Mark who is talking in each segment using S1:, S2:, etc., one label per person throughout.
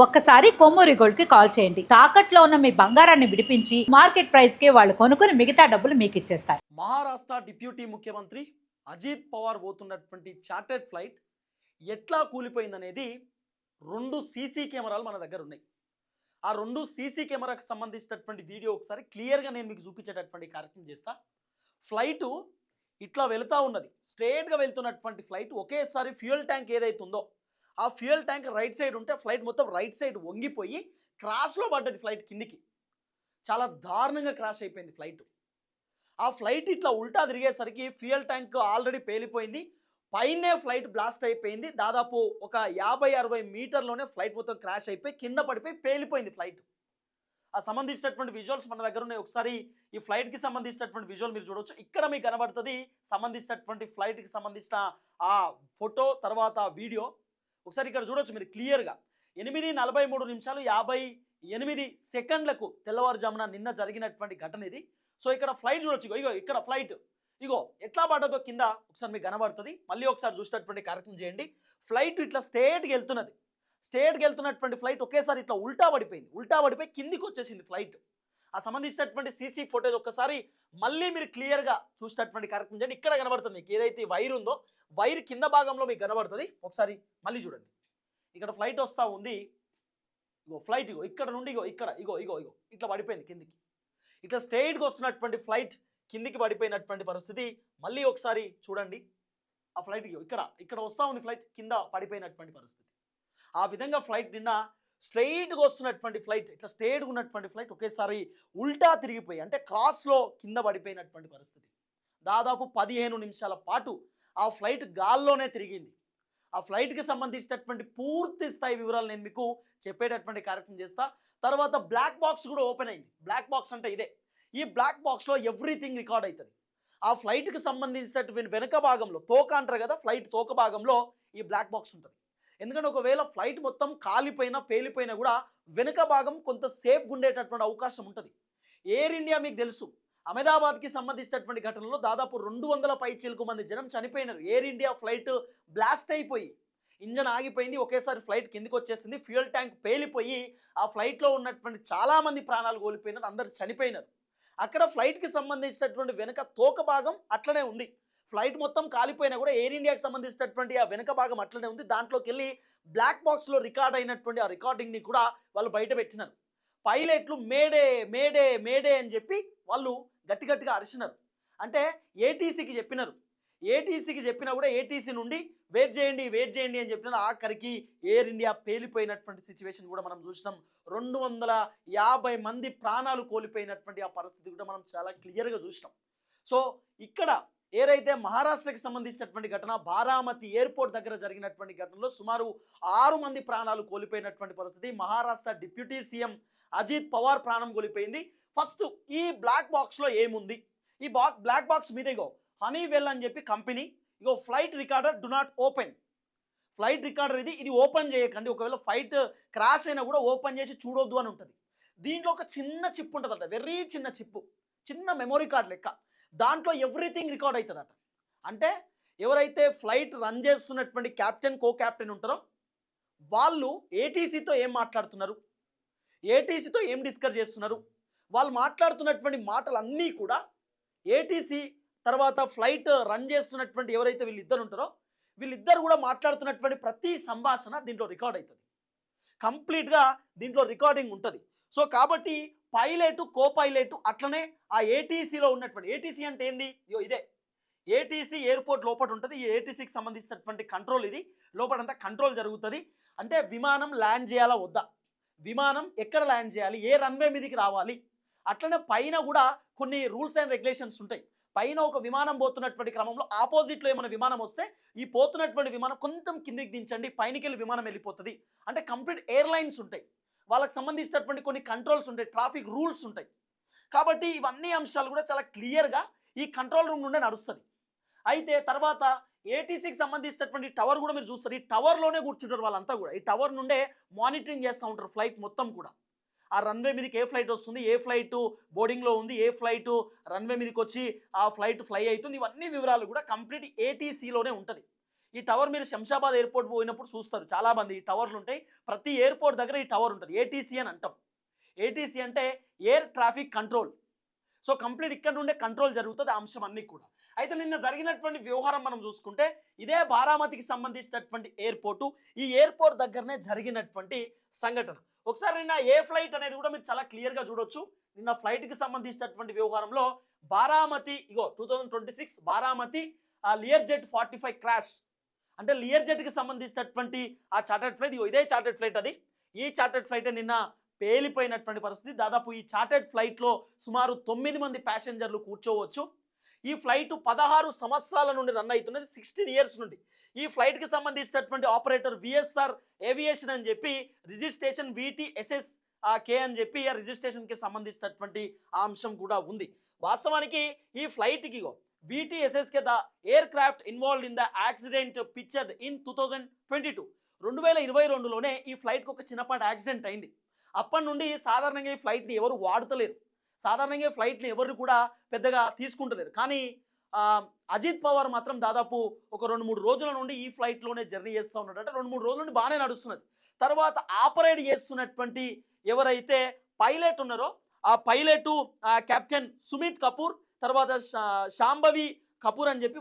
S1: ఒక్కసారి కొమ్మూరి గోల్డ్ కి కాల్ చేయండి. తాకట్లో ఉన్న మీ బంగారాన్ని విడిపించి మార్కెట్ ప్రైస్ కి వాళ్ళు కొనుక్కుని మిగతా డబ్బులు మీకు ఇచ్చేస్తారు.
S2: మహారాష్ట్ర డిప్యూటీ ముఖ్యమంత్రి అజిత్ పవార్ పోతున్నటువంటి చార్టెడ్ ఫ్లైట్ ఎట్లా కూలిపోయిందనేది 2 సీసీ కెమెరాలు మన దగ్గర ఉన్నాయి. ఆ 2 సీసీ కెమెరాకి సంబంధించినటువంటి వీడియో ఒకసారి క్లియర్గా నేను మీకు చూపించేటటువంటి కార్యక్రమం చేస్తా. ఫ్లైటు ఇట్లా వెళుతూ ఉన్నది, స్ట్రేట్గా వెళ్తున్నటువంటి ఫ్లైట్ ఒకేసారి ఫ్యూయల్ ట్యాంక్ ఏదైతే ఉందో ఆ ఫ్యూయల్ ట్యాంక్ రైట్ సైడ్ ఉంటే ఫ్లైట్ మొత్తం రైట్ సైడ్ వంగిపోయి క్రాష్లో పడ్డది. ఫ్లైట్ కిందికి చాలా దారుణంగా క్రాష్ అయిపోయింది ఫ్లైట్. ఆ ఫ్లైట్ ఇట్లా ఉల్టా తిరిగేసరికి ఫ్యూయల్ ట్యాంక్ ఆల్రెడీ పేలిపోయింది, పైనే ఫ్లైట్ బ్లాస్ట్ అయిపోయింది. దాదాపు ఒక 50-60 మీటర్లోనే ఫ్లైట్ మొత్తం క్రాష్ అయిపోయి కింద పడిపోయి పేలిపోయింది ఫ్లైట్. ఆ సంబంధించినటువంటి విజువల్స్ మన దగ్గర ఉన్నాయి. ఒకసారి ఈ ఫ్లైట్కి సంబంధించినటువంటి విజువల్ మీరు చూడవచ్చు. ఇక్కడ మీకు కనబడుతుంది సంబంధించినటువంటి ఫ్లైట్కి సంబంధించిన ఆ ఫోటో తర్వాత వీడియో. ఒకసారి ఇక్కడ చూడొచ్చు మీరు క్లియర్గా. 8:43:58 తెల్లవారుజామున నిన్న జరిగినటువంటి ఘటన ఇది. సో ఇక్కడ ఫ్లైట్ చూడొచ్చు, ఇగో ఇక్కడ ఫ్లైట్ ఇగో ఎట్లా పడ్డదో కింద ఒకసారి మీకు కనబడుతుంది. మళ్ళీ ఒకసారి చూసేటటువంటి కార్యక్రమం చేయండి. ఫ్లైట్ ఇట్లా స్ట్రేట్గా వెళ్తున్నది, స్ట్రేట్గా వెళ్తున్నటువంటి ఫ్లైట్ ఒకేసారి ఇట్లా ఉల్టా పడిపోయి కిందికి వచ్చేసింది ఫ్లైట్. ఆ సంబంధించినటువంటి సీసీ ఫుటేజ్ ఒక్కసారి మళ్ళీ మీరు క్లియర్గా చూసేటటువంటి కార్యక్రమం చేయండి. ఇక్కడ కనబడుతుంది మీకు ఏదైతే వైర్ ఉందో వైర్ కింద భాగంలో మీకు కనబడుతుంది. ఒకసారి మళ్ళీ చూడండి. ఇక్కడ ఫ్లైట్ వస్తూ ఉంది, ఇగో ఫ్లైట్ ఇగో ఇక్కడ నుండి ఇగో ఇట్లా పడిపోయింది కిందికి. ఇట్లా స్ట్రైట్గా వస్తున్నటువంటి ఫ్లైట్ కిందికి పడిపోయినటువంటి పరిస్థితి. మళ్ళీ ఒకసారి చూడండి. ఆ ఫ్లైట్ ఇక్కడ వస్తూ ఉంది, ఫ్లైట్ కింద పడిపోయినటువంటి పరిస్థితి. ఆ విధంగా ఫ్లైట్ నిన్న స్ట్రైట్గా వస్తున్నటువంటి ఫ్లైట్, ఇట్లా స్ట్రైట్గా ఉన్నటువంటి ఫ్లైట్ ఒకేసారి ఉల్టా తిరిగిపోయి అంటే క్రాస్లో కింద పడిపోయినటువంటి పరిస్థితి. దాదాపు 15 నిమిషాల పాటు ఆ ఫ్లైట్ గాల్లోనే తిరిగింది. ఆ ఫ్లైట్కి సంబంధించినటువంటి పూర్తి స్థాయి వివరాలు నేను మీకు చెప్పేటటువంటి కార్యక్రమం చేస్తా. తర్వాత బ్లాక్ బాక్స్ కూడా ఓపెన్ అయింది. బ్లాక్ బాక్స్ అంటే ఇదే. ఈ బ్లాక్ బాక్స్లో ఎవ్రీథింగ్ రికార్డ్ అవుతుంది. ఆ ఫ్లైట్కి సంబంధించినటువంటి వెనుక భాగంలో తోక అంటారు కదా, ఫ్లైట్ తోక భాగంలో ఈ బ్లాక్ బాక్స్ ఉంటుంది. ఎందుకంటే ఒకవేళ ఫ్లైట్ మొత్తం కాలిపోయినా పేలిపోయినా కూడా వెనుక భాగం కొంత సేఫ్గా ఉండేటటువంటి అవకాశం ఉంటుంది. ఎయిర్ ఇండియా మీకు తెలుసు, అహ్మదాబాద్కి సంబంధించినటువంటి ఘటనలో దాదాపు 200 పైచీలకు మంది జనం చనిపోయినారు. ఎయిర్ ఇండియా ఫ్లైట్ బ్లాస్ట్ అయిపోయి ఇంజన్ ఆగిపోయింది, ఒకేసారి ఫ్లైట్ కిందికి వచ్చేసింది, ఫ్యూయల్ ట్యాంక్ పేలిపోయి ఆ ఫ్లైట్లో ఉన్నటువంటి చాలామంది ప్రాణాలు కోల్పోయినారు, అందరు చనిపోయినారు. అక్కడ ఫ్లైట్కి సంబంధించినటువంటి వెనుక తోక భాగం అట్లనే ఉంది. ఫ్లైట్ మొత్తం కాలిపోయినా కూడా ఎయిర్ ఇండియాకి సంబంధించినటువంటి ఆ వెనుక భాగం అట్లనే ఉంది. దాంట్లోకి వెళ్ళి బ్లాక్ బాక్స్లో రికార్డ్ అయినటువంటి ఆ రికార్డింగ్ని కూడా వాళ్ళు బయట పెట్టినారు. పైలట్లు మేడే మేడే మేడే అని చెప్పి వాళ్ళు గట్టిగా అరిచినారు. అంటే ఏటీసీకి చెప్పినారు. ఏటీసీకి చెప్పినా కూడా ఏటీసీ నుండి వెయిట్ చేయండి అని చెప్పినారు. ఆఖరికి ఎయిర్ ఇండియా పేలిపోయినటువంటి సిచ్యువేషన్ కూడా మనం చూసినాం. 250 మంది ప్రాణాలు కోల్పోయినటువంటి ఆ పరిస్థితి కూడా మనం చాలా క్లియర్గా చూసినాం. సో ఇక్కడ ఏదైతే మహారాష్ట్రకి సంబంధించినటువంటి ఘటన, బారామతి ఎయిర్పోర్ట్ దగ్గర జరిగినటువంటి ఘటనలో సుమారు 6 మంది ప్రాణాలు కోల్పోయినటువంటి పరిస్థితి. మహారాష్ట్ర డిప్యూటీ సీఎం అజిత్ పవార్ ప్రాణం కోల్పోయింది. ఫస్ట్ ఈ బ్లాక్ బాక్స్లో ఏముంది? ఈ బ్లాక్ బాక్స్ మీద ఇగో హనీవెల్ అని చెప్పి company, ego flight recorder do not open. Flight recorder ఇది ఓపెన్ చేయకండి, ఒకవేళ ఫ్లైట్ క్రాష్ అయినా కూడా ఓపెన్ చేసి చూడొద్దు అని ఉంటుంది. దీంట్లో ఒక చిన్న చిప్ ఉంటుందట, వెరీ చిన్న చిప్పు, చిన్న మెమొరీ కార్డ్ లెక్క. దాంట్లో ఎవ్రీథింగ్ రికార్డ్ అవుతుందట. అంటే ఎవరైతే ఫ్లైట్ రన్ చేస్తున్నటువంటి క్యాప్టెన్ కో క్యాప్టెన్ ఉంటారో వాళ్ళు ఏటీసీతో ఏం మాట్లాడుతున్నారు, ఏటీసీతో ఏం డిస్కస్ చేస్తున్నారు, వాళ్ళు మాట్లాడుతున్నటువంటి మాటలన్నీ కూడా ఏటీసీ తర్వాత ఫ్లైట్ రన్ చేస్తున్నటువంటి ఎవరైతే వీళ్ళిద్దరు ఉంటారో వీళ్ళిద్దరు కూడా మాట్లాడుతున్నటువంటి ప్రతి సంభాషణ దీంట్లో రికార్డ్ అవుతుంది. కంప్లీట్గా దీంట్లో రికార్డింగ్ ఉంటుంది. సో కాబట్టి పైలట్ కో పైలట్ అట్లనే ఆ ఏటీసీలో ఉన్నటువంటి, ఏటీసీ అంటే ఏంది, ఇదే ఏటీసీ ఎయిర్పోర్ట్ లోపల ఉంటుంది. ఈ ఏటీసీకి సంబంధించినటువంటి కంట్రోల్ ఇది, లోపలంతా కంట్రోల్ జరుగుతుంది. అంటే విమానం ల్యాండ్ చేయాలా వద్దా, విమానం ఎక్కడ ల్యాండ్ చేయాలి, ఏ రన్వే మీదకి రావాలి, అట్లనే పైన కూడా కొన్ని రూల్స్ అండ్ రెగ్యులేషన్స్ ఉంటాయి. పైన ఒక విమానం పోతున్నటువంటి క్రమంలో ఆపోజిట్లో ఏమైనా విమానం వస్తే ఈ పోతున్నటువంటి విమానం కొంచెం కిందికి దించండి, పైనకి వెళ్ళి విమానం వెళ్ళిపోతుంది. అంటే కంప్లీట్ ఎయిర్లైన్స్ ఉంటాయి, వాళ్ళకి సంబంధించినటువంటి కొన్ని కంట్రోల్స్ ఉంటాయి, ట్రాఫిక్ రూల్స్ ఉంటాయి. కాబట్టి ఇవన్నీ అంశాలు కూడా చాలా క్లియర్గా ఈ కంట్రోల్ రూమ్ నుండే నడుస్తుంది. అయితే తర్వాత ఏటీసీకి సంబంధించినటువంటి టవర్ కూడా మీరు చూస్తారు. ఈ టవర్లోనే కూర్చుంటారు వాళ్ళంతా కూడా. ఈ టవర్ నుండే మానిటరింగ్ చేస్తూ ఉంటారు ఫ్లైట్ మొత్తం కూడా. ఆ రన్వే మీదకి ఏ ఫ్లైట్ వస్తుంది, ఏ ఫ్లైట్ బోర్డింగ్లో ఉంది, ఏ ఫ్లైట్ రన్వే మీదకి వచ్చి ఆ ఫ్లైట్ ఫ్లై అవుతుంది, ఇవన్నీ వివరాలు కూడా కంప్లీట్ ఏటీసీలోనే ఉంటుంది. ఈ టవర్ మీరు శంషాబాద్ ఎయిర్పోర్ట్ పోయినప్పుడు చూస్తారు చాలా మంది. ఈ టవర్లు ఉంటాయి, ప్రతి ఎయిర్పోర్ట్ దగ్గర ఈ టవర్ ఉంటుంది. ఏటీసీ అని అంటాం. ఏటీసీ అంటే air traffic control. So complete ఇక్కడ నుండే కంట్రోల్ జరుగుతుంది ఆ అంశం అన్నీ కూడా. అయితే నిన్న జరిగినటువంటి వ్యవహారం మనం చూసుకుంటే ఇదే బారామతికి సంబంధించినటువంటి ఎయిర్పోర్టు, ఈ ఎయిర్పోర్ట్ దగ్గరనే జరిగినటువంటి సంఘటన. ఒకసారి నిన్న ఏ ఫ్లైట్ అనేది కూడా మీరు చాలా క్లియర్గా చూడొచ్చు. నిన్న ఫ్లైట్కి సంబంధించినటువంటి వ్యవహారంలో Baramati 2026 Baramati Lear jet 45 crash. అంటే లియర్ జెట్కి సంబంధించినటువంటి ఆ చార్టర్డ్ ఫ్లైట్, ఇదే చార్టర్డ్ ఫ్లైట్ అది. ఈ చార్టర్డ్ ఫ్లైట్ నిన్న పేలిపోయినటువంటి పరిస్థితి. దాదాపు ఈ చార్టర్డ్ ఫ్లైట్లో సుమారు 9 మంది ప్యాసింజర్లు కూర్చోవచ్చు. ఈ ఫ్లైట్ 16 సంవత్సరాల నుండి రన్ అవుతున్నది, 16 ఇయర్స్ నుండి. ఈ ఫ్లైట్కి సంబంధించినటువంటి ఆపరేటర్ విఎస్ఆర్ ఏవియేషన్ అని చెప్పి రిజిస్ట్రేషన్ VTSS కే అని చెప్పి ఆ రిజిస్ట్రేషన్కి సంబంధించినటువంటి ఆ అంశం కూడా ఉంది. వాస్తవానికి ఈ ఫ్లైట్కి VTSSకే the aircraft involved in the accident pictured in 2022 2022లోనే ఈ ఫ్లైట్కి ఒక చిన్నపాటి యాక్సిడెంట్ అయింది. అప్పటి నుండి సాధారణంగా ఈ ఫ్లైట్ని ఎవరు వాడతలేరు, సాధారణంగా ఫ్లైట్ని ఎవరు కూడా పెద్దగా తీసుకుంటలేరు. కానీ అజిత్ పవార్ మాత్రం దాదాపు ఒక 2-3 రోజుల నుండి ఈ ఫ్లైట్లోనే జర్నీ చేస్తూ ఉన్నాడు. అంటే 2-3 రోజుల నుండి బాగానే నడుస్తున్నది. తర్వాత ఆపరేట్ చేస్తున్నటువంటి ఎవరైతే పైలట్ ఉన్నారో ఆ పైలట్ కెప్టెన్ సుమిత్ కపూర్, తర్వాత శాంభవి కపూర్ అని చెప్పి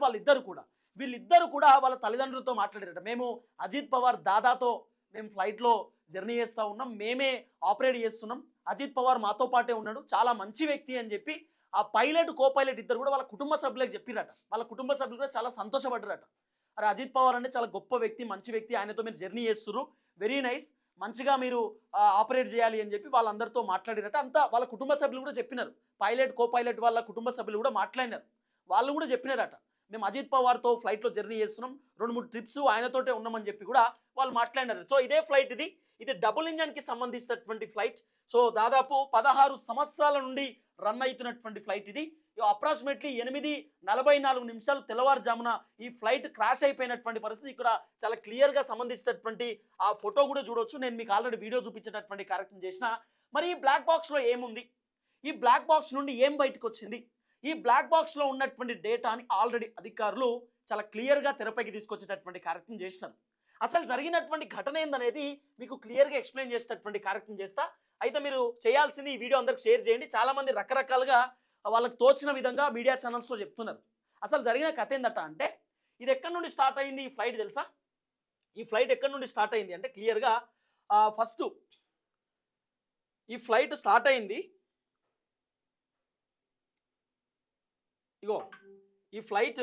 S2: వీళ్ళిద్దరు కూడా వాళ్ళ తల్లిదండ్రులతో మాట్లాడారట. మేము అజిత్ పవార్ దాదాతో మేము ఫ్లైట్లో జర్నీ చేస్తూ ఉన్నాం, మేమే ఆపరేట్ చేస్తున్నాం, అజిత్ పవార్ మాతో పాటే ఉన్నాడు, చాలా మంచి వ్యక్తి అని చెప్పి ఆ పైలట్ కో పైలట్ ఇద్దరు కూడా వాళ్ళ కుటుంబ సభ్యులకు చెప్పిరట. వాళ్ళ కుటుంబ సభ్యులు కూడా చాలా సంతోషపడ్డారట. అరే అజిత్ పవార్ అంటే చాలా గొప్ప వ్యక్తి, మంచి వ్యక్తి, ఆయనతో మీరు జర్నీ చేస్తున్నారు, వెరీ నైస్, మంచిగా మీరు ఆపరేట్ చేయాలి అని చెప్పి వాళ్ళందరితో మాట్లాడిరట. అంతా వాళ్ళ కుటుంబ సభ్యులు కూడా చెప్పినారు. పైలట్ కో పైలట్ వాళ్ళ కుటుంబ సభ్యులు కూడా మాట్లాడినారు. వాళ్ళు కూడా చెప్పినారట, మేము అజిత్ పవార్తో ఫ్లైట్లో జర్నీ చేస్తున్నాం, 2-3 ట్రిప్స్ ఆయనతోటే ఉన్నామని చెప్పి కూడా వాళ్ళు మాట్లాడినారు. సో ఇదే ఫ్లైట్ ఇది డబుల్ ఇంజన్కి సంబంధించినటువంటి ఫ్లైట్. సో దాదాపు 16 సంవత్సరాల నుండి రన్ అవుతున్నటువంటి ఫ్లైట్ ఇది. అప్రాక్సిమేట్లీ 8:44 తెల్లవారుజామున ఈ ఫ్లైట్ క్రాష్ అయిపోయినటువంటి పరిస్థితి ఇక్కడ చాలా క్లియర్గా సంబంధించినటువంటి ఆ ఫోటో కూడా చూడవచ్చు. నేను మీకు ఆల్రెడీ వీడియో చూపించేటటువంటి కార్యక్రమం చేసిన. మరి ఈ బ్లాక్ బాక్స్లో ఏముంది, ఈ బ్లాక్ బాక్స్ నుండి ఏం బయటకు వచ్చింది, ఈ బ్లాక్ బాక్స్లో ఉన్నటువంటి డేటాని ఆల్రెడీ అధికారులు చాలా క్లియర్గా తెరపైకి తీసుకొచ్చేటటువంటి కార్యక్రమం చేసినారు. అసలు జరిగినటువంటి ఘటన ఏందనేది మీకు క్లియర్గా ఎక్స్ప్లెయిన్ చేసేటటువంటి కార్యక్రమం చేస్తా. అయితే మీరు చేయాల్సింది ఈ వీడియో అందరికి షేర్ చేయండి. చాలామంది రకరకాలుగా వాళ్ళకి తోచిన విధంగా మీడియా ఛానల్స్లో చెప్తున్నారు. అసలు జరిగిన కథ ఏందట అంటే, ఇది ఎక్కడి నుండి స్టార్ట్ అయింది ఈ ఫ్లైట్ తెలుసా? ఈ ఫ్లైట్ ఎక్కడి నుండి స్టార్ట్ అయింది అంటే క్లియర్గా ఫస్ట్ ఈ ఫ్లైట్ స్టార్ట్ అయింది, ఈ flight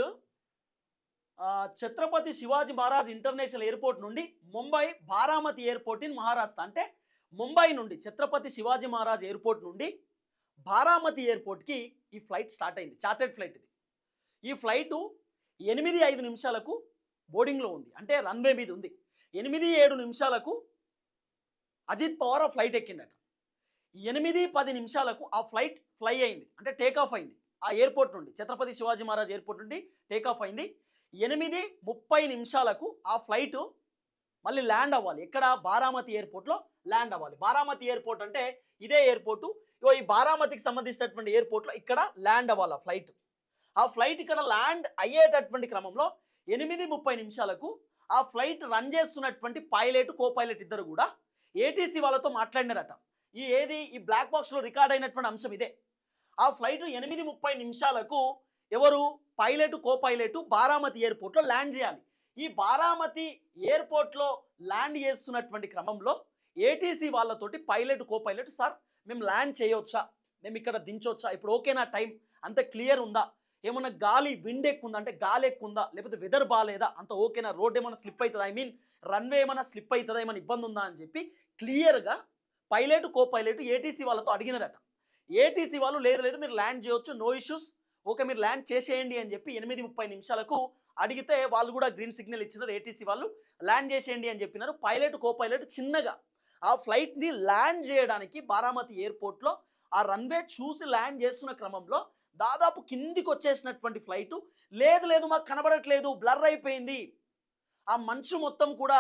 S2: Chhatrapati Shivaji Maharaj international airport నుండి ముంబై బారామతి ఎయిర్పోర్ట్ ఇన్ మహారాష్ట్ర. అంటే ముంబై నుండి ఛత్రపతి శివాజీ మహారాజ్ ఎయిర్పోర్ట్ నుండి బారామతి ఎయిర్పోర్ట్కి ఈ ఫ్లైట్ స్టార్ట్ అయింది. చార్టర్డ్ ఫ్లైట్ ఇది. ఈ ఫ్లైటు 8:05 బోర్డింగ్లో ఉంది, అంటే రన్వే మీద ఉంది. 8:07 అజిత్ పవార్ ఆ ఫ్లైట్ ఎక్కిండట. 8:10 ఆ ఫ్లైట్ ఫ్లై అయింది, అంటే టేక్ ఆఫ్ అయింది. ఆ ఎయిర్పోర్ట్ నుండి ఛత్రపతి శివాజీ మహారాజ్ ఎయిర్పోర్ట్ నుండి టేక్ ఆఫ్ అయింది. 8:30 ఆ ఫ్లైట్ మళ్ళీ ల్యాండ్ అవ్వాలి. ఎక్కడ? బారామతి ఎయిర్పోర్ట్లో ల్యాండ్ అవ్వాలి. బారామతి ఎయిర్పోర్ట్ అంటే ఇదే ఎయిర్పోర్టు. ఈ బారామతికి సంబంధించినటువంటి ఎయిర్పోర్ట్లో ఇక్కడ ల్యాండ్ అవ్వాలి ఆ ఫ్లైట్. ఆ ఫ్లైట్ ఇక్కడ ల్యాండ్ అయ్యేటటువంటి క్రమంలో 8:30 ఆ ఫ్లైట్ రన్ చేస్తున్నటువంటి పైలట్ కో పైలట్ ఇద్దరు కూడా ఏటీసీ వాళ్ళతో మాట్లాడినారట. ఈ బ్లాక్ బాక్స్లో రికార్డ్ అయినటువంటి అంశం ఇదే. ఆ ఫ్లైట్ 8:30 ఎవరు? పైలట్ కో పైలట్ బారామతి ఎయిర్పోర్ట్లో ల్యాండ్ చేయాలి. ఈ బారామతి ఎయిర్పోర్ట్లో ల్యాండ్ చేస్తున్నటువంటి క్రమంలో ఏటీసీ వాళ్ళతోటి పైలట్ కో పైలట్, సార్ మేము ల్యాండ్ చేయవచ్చా, మేము ఇక్కడ దించవచ్చా, ఇప్పుడు ఓకేనా, టైం అంత క్లియర్ ఉందా, ఏమన్నా గాలి విండ్ ఎక్కుందా, అంటే గాలి ఎక్కుందా, లేకపోతే వెదర్ బాగాలేదా, అంత ఓకేనా, రోడ్ ఏమైనా స్లిప్ అవుతుందా, రన్వే ఏమైనా స్లిప్ అవుతుందా, ఏమైనా ఇబ్బంది ఉందా అని చెప్పి క్లియర్గా పైలట్ కో పైలట్ ఏటీసీ వాళ్ళతో అడిగినారట. ఏటీసీ వాళ్ళు లేదు మీరు ల్యాండ్ చేయవచ్చు, నో ఇష్యూస్, ఓకే మీరు ల్యాండ్ చేసేయండి అని చెప్పి 8:30 అడిగితే వాళ్ళు కూడా గ్రీన్ సిగ్నల్ ఇచ్చినారు. ఏటీసీ వాళ్ళు ల్యాండ్ చేసేయండి అని చెప్పినారు. పైలట్ కో పైలట్ చిన్నగా ఆ ఫ్లైట్ని ల్యాండ్ చేయడానికి బారామతి ఎయిర్పోర్ట్లో ఆ రన్వే చూసి ల్యాండ్ చేస్తున్న క్రమంలో దాదాపు కిందికి వచ్చేసినటువంటి ఫ్లైటు లేదు మాకు కనబడట్లేదు, బ్లర్ అయిపోయింది, ఆ మంచు మొత్తం కూడా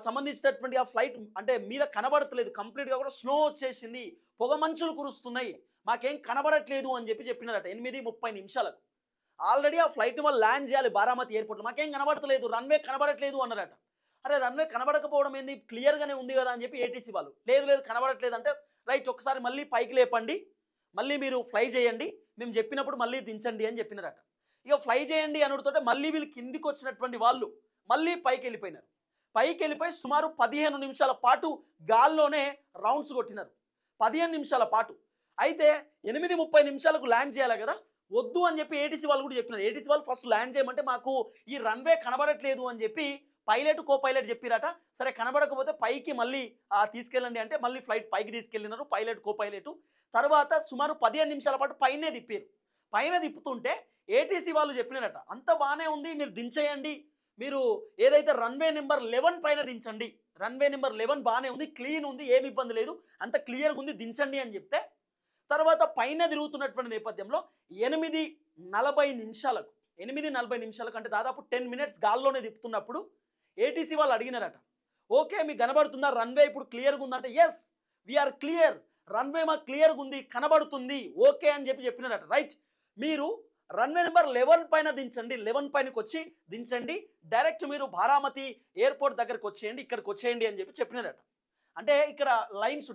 S2: సంబంధించినటువంటి ఆ ఫ్లైట్ అంటే మీద కనబడట్లేదు, కంప్లీట్గా కూడా స్నో వచ్చేసింది, పొగ మంచులు కురుస్తున్నాయి, మాకేం కనబడట్లేదు అని చెప్పి చెప్పినారట 8:30. ఆల్రెడీ ఆ ఫ్లైట్ వాళ్ళు ల్యాండ్ చేయాలి బారామతి ఎయిర్పోర్ట్లో, మాకేం కనబడతలేదు, రన్వే కనబడట్లేదు అన్నారట. అరే రన్వే కనబడకపోవడం ఏంది, క్లియర్గానే ఉంది కదా అని చెప్పి ఏటీసీ వాళ్ళు, లేదు లేదు కనబడట్లేదు అంటే, రైట్ ఒకసారి మళ్ళీ పైకి లేపండి, మళ్ళీ మీరు ఫ్లై చేయండి, మేము చెప్పినప్పుడు మళ్ళీ దించండి అని చెప్పినారట. ఇక ఫ్లై చేయండి అనుడితోటే మళ్ళీ వీళ్ళు కిందికి వచ్చినటువంటి వాళ్ళు మళ్ళీ పైకి వెళ్ళిపోయినారు. పైకి వెళ్ళిపోయి సుమారు 15 నిమిషాల పాటు గాల్లోనే రౌండ్స్ కొట్టినారు, 15 నిమిషాల పాటు. అయితే 8:30 నిమిషాలకు ల్యాండ్ చేయాలి కదా, వద్దు అని చెప్పి ఏటీసీ వాళ్ళు కూడా చెప్పినారు. ఏటీసీ వాళ్ళు ఫస్ట్ ల్యాండ్ చేయమంటే మాకు ఈ రన్వే కనబడట్లేదు అని చెప్పి పైలట్ కో పైలట్ చెప్పిరట. సరే కనబడకపోతే పైకి మళ్ళీ తీసుకెళ్ళండి అంటే మళ్ళీ ఫ్లైట్ పైకి తీసుకెళ్ళినారు పైలట్ కో పైలట్. తర్వాత సుమారు 15 నిమిషాల పాటు పైనే తిప్పారు. పైన తిప్పుతుంటే ఏటీసీ వాళ్ళు చెప్పినారట, అంత బాగానే ఉంది, మీరు దించేయండి, మీరు ఏదైతే రన్వే నెంబర్ 11 పైన దించండి, రన్వే నెంబర్ 11 బాగానే ఉంది, క్లీన్ ఉంది, ఏమి ఇబ్బంది లేదు, అంత క్లియర్గా ఉంది, దించండి అని చెప్తే, తర్వాత పైన తిరుగుతున్నటువంటి నేపథ్యంలో 8:40 నిమిషాలకు అంటే దాదాపు 10 మినిట్స్ గాల్లోనే తిప్పుతున్నప్పుడు ఏటీసీ వాళ్ళు అడిగినారట, ఓకే మీకు కనబడుతుందా రన్వే ఇప్పుడు క్లియర్గా ఉందంటే, ఎస్ వీఆర్ క్లియర్, రన్వే మాకు క్లియర్గా ఉంది, కనబడుతుంది, ఓకే అని చెప్పినారట. రైట్, మీరు రన్వే నెంబర్ 11 పైన దించండి, 11 పైనకి వచ్చి దించండి, డైరెక్ట్ మీరు బారామతి ఎయిర్పోర్ట్ దగ్గరకు వచ్చేయండి, ఇక్కడికి వచ్చేయండి అని చెప్పినారట. అంటే ఇక్కడ లైన్స్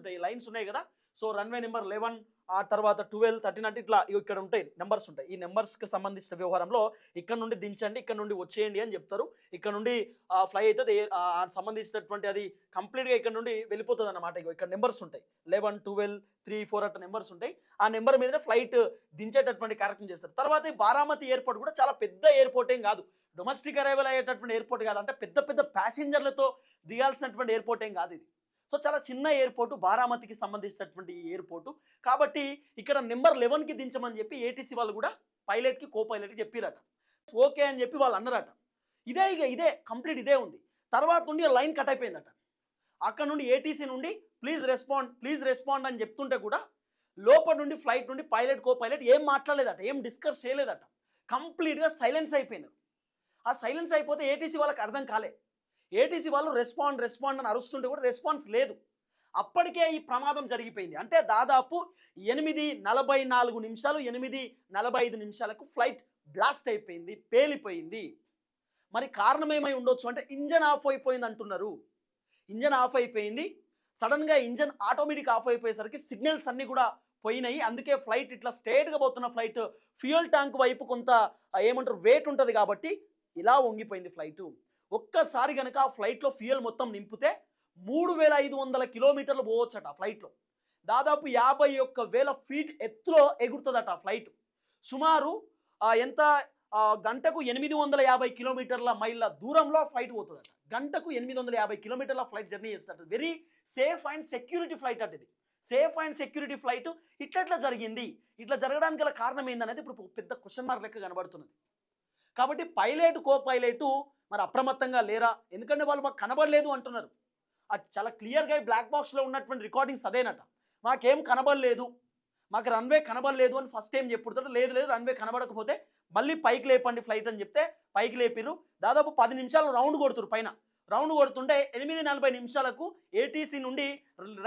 S2: ఉన్నాయి కదా, సో రన్వే నెంబర్ 11 ఆ తర్వాత 12, 13 అంటే ఇట్లా ఇక్కడ ఉంటాయి నెంబర్స్ ఉంటాయి. ఈ నెంబర్స్కి సంబంధించిన వ్యవహారంలో ఇక్కడ నుండి దించండి, ఇక్కడ నుండి వచ్చేయండి అని చెప్తారు. ఇక్కడ నుండి ఫ్లై అవుతుంది, సంబంధించినటువంటి అది కంప్లీట్గా ఇక్కడ నుండి వెళ్ళిపోతుంది అన్నమాట. ఇక్కడ నెంబర్స్ ఉంటాయి 11, 12, 3, 4 అట్లా నెంబర్స్ ఉంటాయి. ఆ నెంబర్ మీదనే ఫ్లైట్ దించేటటువంటి కార్యక్రమం చేస్తారు. తర్వాత ఈ బారామతి ఎయిర్పోర్ట్ కూడా చాలా పెద్ద ఎయిర్పోర్ట్ ఏం కాదు, డొమెస్టిక్ అరైవల్ అయ్యేటటువంటి ఎయిర్పోర్ట్ కాదు, అంటే పెద్ద పెద్ద ప్యాసింజర్లతో దిగాల్సినటువంటి ఎయిర్పోర్ట్ ఏం కాదు ఇది. సో చాలా చిన్న ఎయిర్పోర్టు, బారామతికి సంబంధించినటువంటి ఎయిర్పోర్టు కాబట్టి ఇక్కడ నెంబర్ 11కి దించమని చెప్పి ఏటీసీ వాళ్ళు కూడా పైలట్కి కో పైలట్కి చెప్పిరట. ఓకే అని చెప్పి వాళ్ళు అన్నారట. ఇదే కంప్లీట్ ఇదే ఉంది. తర్వాత నుండి లైన్ కట్ అయిపోయిందట. అక్కడ నుండి ఏటీసీ నుండి ప్లీజ్ రెస్పాండ్ అని చెప్తుంటే కూడా లోపల నుండి ఫ్లైట్ నుండి పైలట్ కో పైలట్ ఏం మాట్లాడలేదట, ఏం డిస్కస్ చేయలేదట, కంప్లీట్గా సైలెన్స్ అయిపోయినారు. ఆ సైలెన్స్ అయిపోతే ఏటీసీ వాళ్ళకి అర్థం కాలే. ఏటీసీ వాళ్ళు రెస్పాండ్ అని అరుస్తుంటే కూడా రెస్పాన్స్ లేదు. అప్పటికే ఈ ప్రమాదం జరిగిపోయింది. అంటే దాదాపు 8:44 నిమిషాలు 8:45 నిమిషాలకు ఫ్లైట్ బ్లాస్ట్ అయిపోయింది, పేలిపోయింది. మరి కారణం ఏమై ఉండొచ్చు అంటే ఇంజన్ ఆఫ్ అయిపోయింది అంటున్నారు. ఇంజన్ ఆఫ్ అయిపోయింది, సడన్గా ఇంజన్ ఆటోమేటిక్ ఆఫ్ అయిపోయేసరికి సిగ్నల్స్ అన్నీ కూడా పోయినాయి. అందుకే ఫ్లైట్ ఇట్లా స్ట్రేట్గా పోతున్న ఫ్లైట్ ఫ్యూయల్ ట్యాంక్ వైపు కొంత ఏమంటారు వెయిట్ ఉంటుంది కాబట్టి ఇలా వంగిపోయింది ఫ్లైటు. ఒక్కసారి కనుక ఆ ఫ్లైట్లో ఫ్యూయల్ మొత్తం నింపితే 3,500 కిలోమీటర్లు పోవచ్చట. ఆ ఫ్లైట్లో దాదాపు 51,000 ఫీట్ ఎత్తులో ఎగురుతుందట ఆ ఫ్లైట్. సుమారు ఎంత గంటకు 850 కిలోమీటర్ల మైళ్ళ దూరంలో ఫ్లైట్ పోతుందట. గంటకు 850 కిలోమీటర్ల ఫ్లైట్ జర్నీ చేస్తుందట. Very safe and security flight అంటే ఇది. సేఫ్ అండ్ సెక్యూరిటీ ఫ్లైట్ ఇట్లా జరిగింది. ఇట్లా జరగడానికి గల కారణం ఏందనేది ఇప్పుడు పెద్ద క్వశ్చన్ మార్క్ లెక్క కనబడుతున్నది. కాబట్టి పైలట్ కో పైలట్ మరి అప్రమత్తంగా లేరా, ఎందుకంటే వాళ్ళు మాకు కనబడలేదు అంటున్నారు. అది చాలా క్లియర్గా బ్లాక్ బాక్స్లో ఉన్నటువంటి రికార్డింగ్స్ అదేనట. మాకేం కనబడలేదు, మాకు రన్వే కనబడలేదు అని ఫస్ట్ టైం చెప్పుడుతాడు. లేదు రన్వే కనబడకపోతే మళ్ళీ పైకి లేపండి ఫ్లైట్ అని చెప్తే పైకి లేపిరు. దాదాపు 10 నిమిషాలు రౌండ్ కొడుతురు. పైన రౌండ్ కొడుతుంటే 8:40 నిమిషాలకు ఏటీసీ నుండి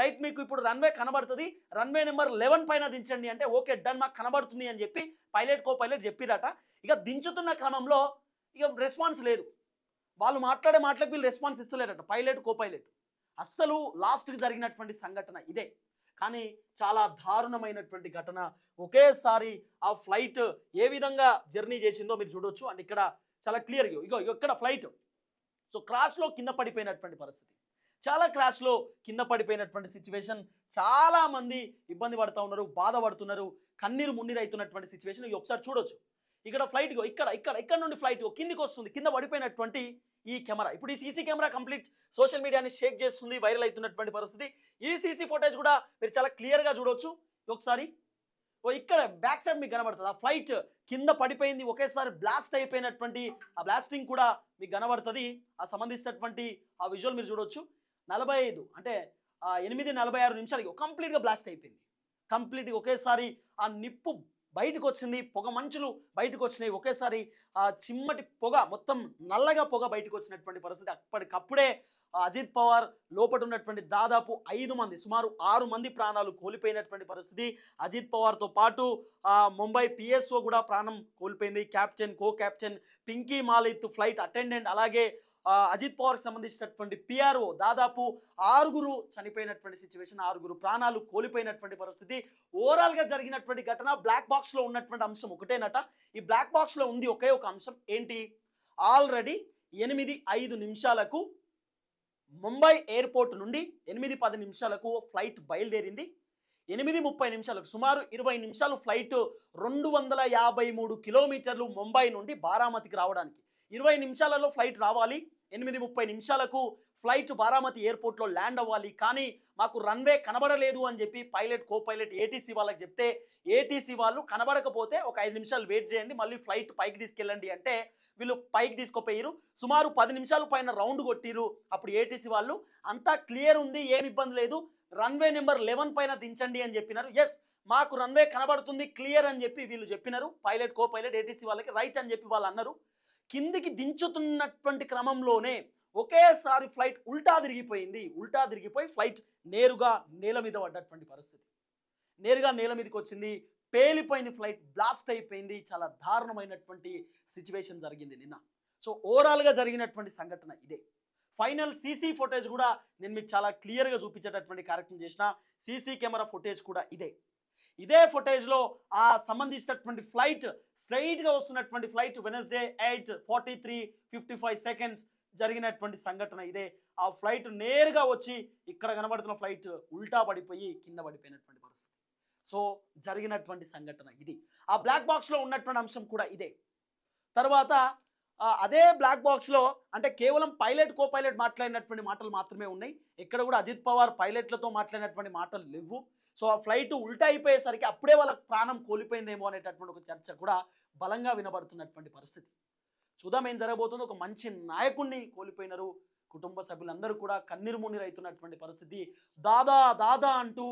S2: రైట్ మీకు ఇప్పుడు రన్వే కనబడుతుంది, రన్వే నెంబర్ 11 పైన దించండి అంటే ఓకే డన్ మాకు కనబడుతుంది అని చెప్పి పైలట్ కో పైలట్ చెప్పిరట. ఇక దించుతున్న క్రమంలో ఇక రెస్పాన్స్ లేదు, వాళ్ళు మాట్లాడే మాటలకు వీళ్ళు రెస్పాన్స్ ఇస్తలేరట పైలట్ కో పైలట్. అస్సలు లాస్ట్కి జరిగినటువంటి సంఘటన ఇదే. కానీ చాలా దారుణమైనటువంటి ఘటన. ఒకేసారి ఆ ఫ్లైట్ ఏ విధంగా జర్నీ చేసిందో మీరు చూడొచ్చు. అండ్ ఇక్కడ చాలా క్లియర్గా ఇగో ఇక్కడ ఫ్లైట్ సో క్రాష్లో కింద పడిపోయినటువంటి పరిస్థితి, చాలా క్రాష్లో కింద పడిపోయినటువంటి సిచ్యువేషన్. చాలామంది ఇబ్బంది పడుతూ ఉన్నారు, బాధపడుతున్నారు, కన్నీరు మున్నీరు అవుతున్నటువంటి సిచ్యువేషన్. ఇవి ఒకసారి చూడొచ్చు. ఇక్కడ ఫ్లైట్ ఇక్కడ నుండి ఫ్లైట్ కిందికి వస్తుంది, కింద పడిపోయినటువంటి ఈ కెమెరా. ఇప్పుడు ఈ సీసీ కెమెరా కంప్లీట్ సోషల్ మీడియాని షేక్ చేస్తుంది, వైరల్ అవుతున్నటువంటి పరిస్థితి. ఈ సీసీ ఫుటేజ్ కూడా మీరు చాలా క్లియర్గా చూడొచ్చు. ఒకసారి ఇక్కడ బ్యాక్ సైడ్ మీకు కనబడుతుంది, ఆ ఫ్లైట్ కింద పడిపోయింది, ఒకేసారి బ్లాస్ట్ అయిపోయినటువంటి ఆ బ్లాస్టింగ్ కూడా మీకు కనబడుతుంది. ఆ సంబంధించినటువంటి ఆ విజువల్ మీరు చూడొచ్చు. 45 అంటే 8:46 నిమిషాలకి కంప్లీట్గా బ్లాస్ట్ అయిపోయింది. కంప్లీట్గా ఒకేసారి ఆ నిప్పు బయటకు వచ్చింది, పొగ మంచులు బయటకు వచ్చినాయి. ఒకేసారి ఆ చిమ్మటి పొగ మొత్తం నల్లగా పొగ బయటకు వచ్చినటువంటి పరిస్థితి. అప్పటికప్పుడే అజిత్ పవార్ లోపట ఉన్నటువంటి దాదాపు 5 మంది, సుమారు 6 మంది ప్రాణాలు కోల్పోయినటువంటి పరిస్థితి. అజిత్ పవార్తో పాటు ముంబై పిఎస్ఓ కూడా ప్రాణం కోల్పోయింది. క్యాప్టెన్, కో క్యాప్టెన్ పింకీ మాలిత్, ఫ్లైట్ అటెండెంట్, అలాగే అజిత్ పవార్కి సంబంధించినటువంటి పిఆర్ఓ దాదాపు 6 చనిపోయినటువంటి సిచ్యువేషన్, 6 ప్రాణాలు కోల్పోయినటువంటి పరిస్థితి. ఓవరాల్గా జరిగినటువంటి ఘటన బ్లాక్ బాక్స్లో ఉన్నటువంటి అంశం ఒకటేనట. ఈ బ్లాక్ బాక్స్లో ఉంది ఒకే ఒక అంశం ఏంటి? ఆల్రెడీ 8:05 నిమిషాలకు ముంబై ఎయిర్పోర్ట్ నుండి 8:10 నిమిషాలకు ఫ్లైట్ బయలుదేరింది. 8:30 నిమిషాలకు, సుమారు 20 నిమిషాలు ఫ్లైట్ 253 కిలోమీటర్లు ముంబై నుండి బారామతికి రావడానికి. 20 నిమిషాలలో ఫ్లైట్ రావాలి, 8:30 నిమిషాలకు ఫ్లైట్ బారామతి ఎయిర్పోర్ట్లో ల్యాండ్ అవ్వాలి. కానీ మాకు రన్వే కనబడలేదు అని చెప్పి పైలట్, కో పైలట్ ఏటీసీ వాళ్ళకి చెప్తే ఏటీసీ వాళ్ళు కనబడకపోతే ఒక 5 నిమిషాలు వెయిట్ చేయండి, మళ్ళీ ఫ్లైట్ పైకి తీసుకెళ్ళండి అంటే వీళ్ళు పైకి తీసుకుపోయారు. సుమారు 10 నిమిషాల పైన రౌండ్ కొట్టిరు. అప్పుడు ఏటీసీ వాళ్ళు అంతా క్లియర్ ఉంది, ఏమి ఇబ్బంది లేదు, రన్వే నెంబర్ 11 పైన దించండి అని చెప్పినారు. ఎస్, మాకు రన్వే కనబడుతుంది, క్లియర్ అని చెప్పి వీళ్ళు చెప్పినారు. పైలట్, కో పైలట్ ఏటీసీ వాళ్ళకి రైట్ అని చెప్పి వాళ్ళు అన్నారు. కిందికి దించుతున్నటువంటి క్రమంలోనే ఒకేసారి ఫ్లైట్ ఉల్టా తిరిగిపోయి ఫ్లైట్ నేరుగా నేల మీద పడ్డటువంటి పరిస్థితి. నేరుగా నేల మీదకి వచ్చింది, పేలిపోయింది, ఫ్లైట్ బ్లాస్ట్ అయిపోయింది. చాలా దారుణమైనటువంటి సిచ్యువేషన్ జరిగింది నిన్న. సో ఓవరాల్గా జరిగినటువంటి సంఘటన ఇదే. ఫైనల్ సీసీ ఫుటేజ్ కూడా నేను మీకు చాలా క్లియర్గా చూపించేటటువంటి కార్యక్రమం చేసిన. సీసీ కెమెరా ఫుటేజ్ కూడా ఇదే ఫుటేజ్లో ఆ సంబంధించినటువంటి ఫ్లైట్, స్ట్రైట్గా వస్తున్నటువంటి ఫ్లైట్ వెనస్డే 8:43:55 జరిగినటువంటి సంఘటన ఇదే. ఆ ఫ్లైట్ నేరుగా వచ్చి ఇక్కడ కనబడుతున్న ఫ్లైట్ ఉల్టా పడిపోయి కింద పడిపోయినటువంటి పరిస్థితి. సో జరిగినటువంటి సంఘటన ఇది. ఆ బ్లాక్ బాక్స్లో ఉన్నటువంటి అంశం కూడా ఇదే. తర్వాత అదే బ్లాక్ బాక్స్లో అంటే కేవలం పైలట్, కో పైలట్ మాట్లాడినటువంటి మాటలు మాత్రమే ఉన్నాయి. ఎక్కడ కూడా అజిత్ పవార్ పైలట్లతో మాట్లాడినటువంటి మాటలు లేవు. సో ఆ ఫ్లైట్ ఉల్టా అయిపోయేసరికి అప్పుడే వాళ్ళకి ప్రాణం కోల్పోయిందేమో అనేటటువంటి ఒక చర్చ కూడా బలంగా వినబడుతున్నటువంటి పరిస్థితి. చూద్దాం ఏం జరగబోతుందో. ఒక మంచి నాయకుడిని కోల్పోయినారు. కుటుంబ సభ్యులందరూ కూడా కన్నీరు మున్నీరు అవుతున్నటువంటి పరిస్థితి. దాదా అంటూ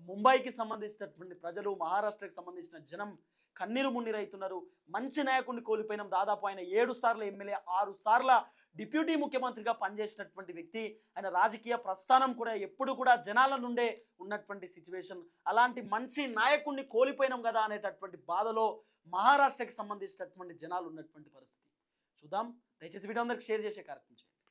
S2: ముంబైకి సంబంధించినటువంటి ప్రజలు, మహారాష్ట్రకి సంబంధించిన జనం కన్నీరు మున్నీరు అవుతున్నారు. మంచి నాయకుడిని కోల్పోయినాం. దాదాపు ఆయన 7 సార్ల ఎమ్మెల్యే, 6 సార్ల డిప్యూటీ ముఖ్యమంత్రిగా పనిచేసినటువంటి వ్యక్తి. ఆయన రాజకీయ ప్రస్థానం కూడా ఎప్పుడు కూడా జనాల నుండే ఉన్నటువంటి సిచ్యువేషన్. అలాంటి మంచి నాయకుడిని కోల్పోయినాం కదా అనేటటువంటి బాధలో మహారాష్ట్రకి సంబంధించినటువంటి జనాలు ఉన్నటువంటి పరిస్థితి. చూద్దాం. దయచేసి వీడియో అందరికి షేర్ చేసే కార్యక్రమం చేయండి.